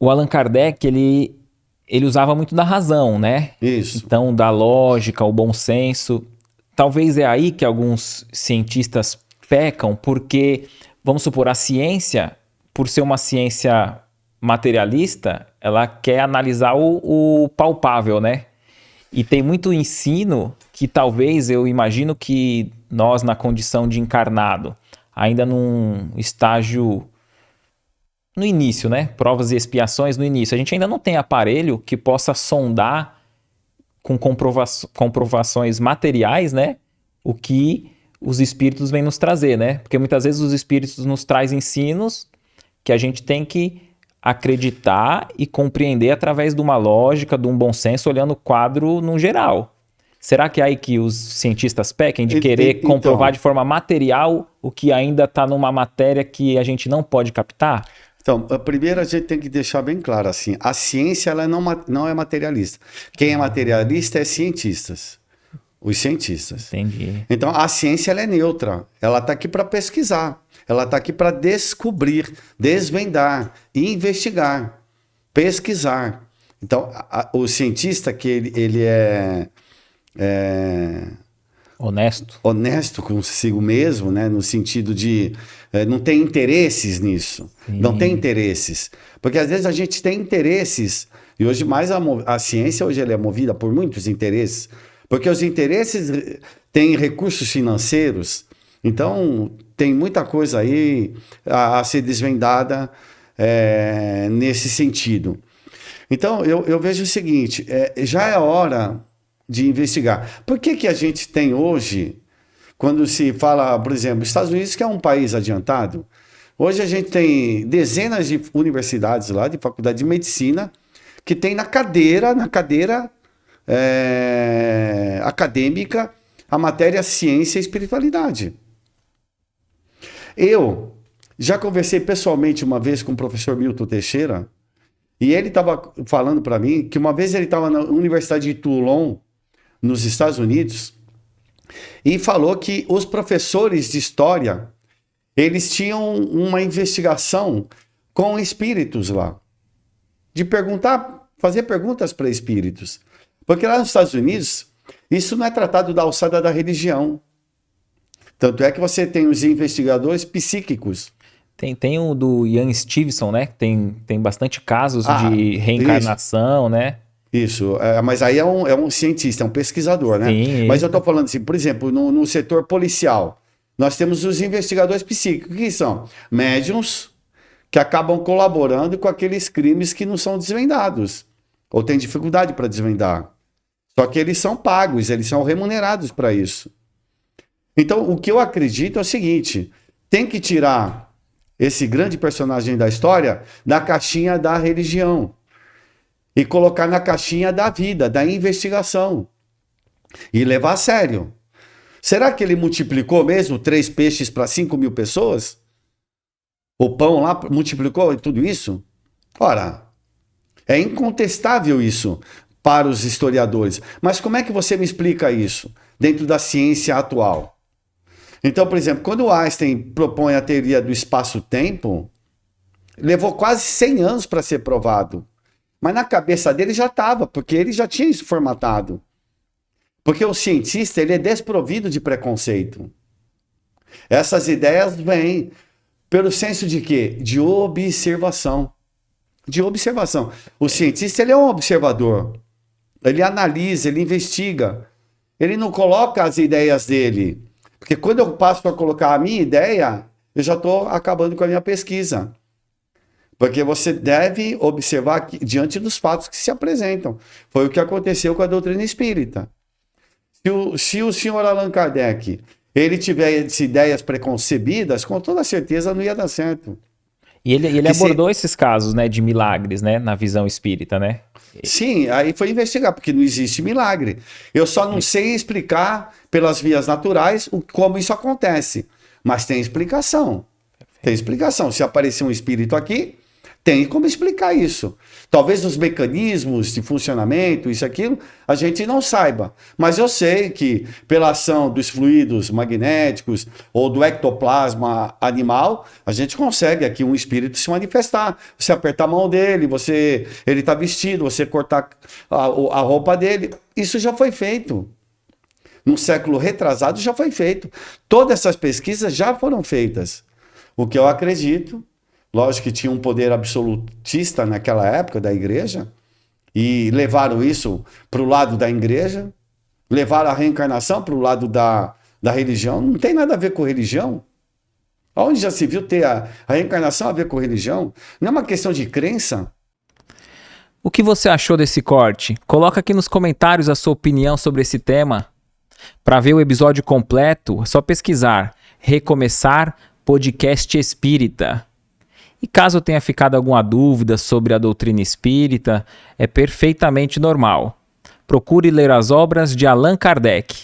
o Allan Kardec, ele usava muito da razão, né? Isso. Então, da lógica, o bom senso. Talvez é aí que alguns cientistas pecam, porque, vamos supor, a ciência, por ser uma ciência materialista, ela quer analisar o palpável, né? E tem muito ensino que talvez eu imagino que nós, na condição de encarnado, ainda num estágio no início, né? Provas e expiações no início. A gente ainda não tem aparelho que possa sondar com comprovações materiais, né? O que os espíritos vêm nos trazer, né? Porque muitas vezes os espíritos nos trazem ensinos que a gente tem que acreditar e compreender através de uma lógica, de um bom senso, olhando o quadro no geral. Será que é aí que os cientistas pequem de querer comprovar de forma material o que ainda está numa matéria que a gente não pode captar? Então, primeiro a gente tem que deixar bem claro assim, a ciência ela não é materialista. Quem é materialista é cientistas, os cientistas. Entendi. Então, a ciência ela é neutra, ela está aqui para pesquisar, ela está aqui para descobrir, desvendar, investigar, pesquisar. Então, o cientista que ele é honesto consigo mesmo, né? No sentido de não tem interesses nisso. Sim. Não tem interesses. Porque às vezes a gente tem interesses, e hoje mais a ciência hoje ela é movida por muitos interesses, porque os interesses têm recursos financeiros, então tem muita coisa aí a ser desvendada nesse sentido. Então eu vejo o seguinte, já é hora de investigar. Por que a gente tem hoje, quando se fala, por exemplo, Estados Unidos, que é um país adiantado, hoje a gente tem dezenas de universidades lá, de faculdade de medicina, que tem na cadeira acadêmica a matéria ciência e espiritualidade. Eu já conversei pessoalmente uma vez com o professor Milton Teixeira, e ele estava falando para mim que uma vez ele estava na Universidade de Toulon, nos Estados Unidos, e falou que os professores de história, eles tinham uma investigação com espíritos lá, de fazer perguntas para espíritos, porque lá nos Estados Unidos, isso não é tratado da alçada da religião, tanto é que você tem os investigadores psíquicos. Tem o do Ian Stevenson, né? Tem bastante casos de reencarnação, isso. Né? Isso, mas aí é um cientista, é um pesquisador, né? Sim, mas eu estou falando assim, por exemplo, no setor policial, nós temos os investigadores psíquicos, que são médiums que acabam colaborando com aqueles crimes que não são desvendados, ou têm dificuldade para desvendar. Só que eles são pagos, eles são remunerados para isso. Então, o que eu acredito é o seguinte, tem que tirar esse grande personagem da história da caixinha da religião e colocar na caixinha da vida, da investigação. E levar a sério. Será que ele multiplicou mesmo 3 peixes para 5.000 pessoas? O pão lá multiplicou tudo isso? Ora, é incontestável isso para os historiadores. Mas como é que você me explica isso dentro da ciência atual? Então, por exemplo, quando o Einstein propõe a teoria do espaço-tempo, levou quase 100 anos para ser provado. Mas na cabeça dele já estava, porque ele já tinha isso formatado. Porque o cientista, ele é desprovido de preconceito. Essas ideias vêm pelo senso de quê? De observação. De observação. O cientista, ele é um observador. Ele analisa, ele investiga. Ele não coloca as ideias dele. Porque quando eu passo a colocar a minha ideia, eu já estou acabando com a minha pesquisa. Porque você deve observar diante dos fatos que se apresentam. Foi o que aconteceu com a doutrina espírita. Se o senhor Allan Kardec ele tivesse ideias preconcebidas, com toda certeza não ia dar certo. E ele abordou esses casos, né, de milagres, né, na visão espírita, né? Sim, aí foi investigar, porque não existe milagre. Eu só não sei explicar pelas vias naturais como isso acontece. Mas tem explicação. Tem explicação. Se aparecer um espírito aqui, Tem como explicar isso. Talvez os mecanismos de funcionamento, isso, aquilo, a gente não saiba. Mas eu sei que pela ação dos fluidos magnéticos ou do ectoplasma animal, a gente consegue aqui um espírito se manifestar. Você apertar a mão dele, ele está vestido, você cortar a roupa dele. Isso já foi feito. No século retrasado já foi feito. Todas essas pesquisas já foram feitas. O que eu acredito, lógico que tinha um poder absolutista naquela época da igreja, e levaram isso para o lado da igreja, levaram a reencarnação para o lado da religião. Não tem nada a ver com religião. Onde já se viu ter a reencarnação a ver com religião? Não é uma questão de crença. O que você achou desse corte? Coloca aqui nos comentários a sua opinião sobre esse tema. Para ver o episódio completo, é só pesquisar Recomeçar Podcast Espírita. E caso tenha ficado alguma dúvida sobre a doutrina espírita, é perfeitamente normal. Procure ler as obras de Allan Kardec.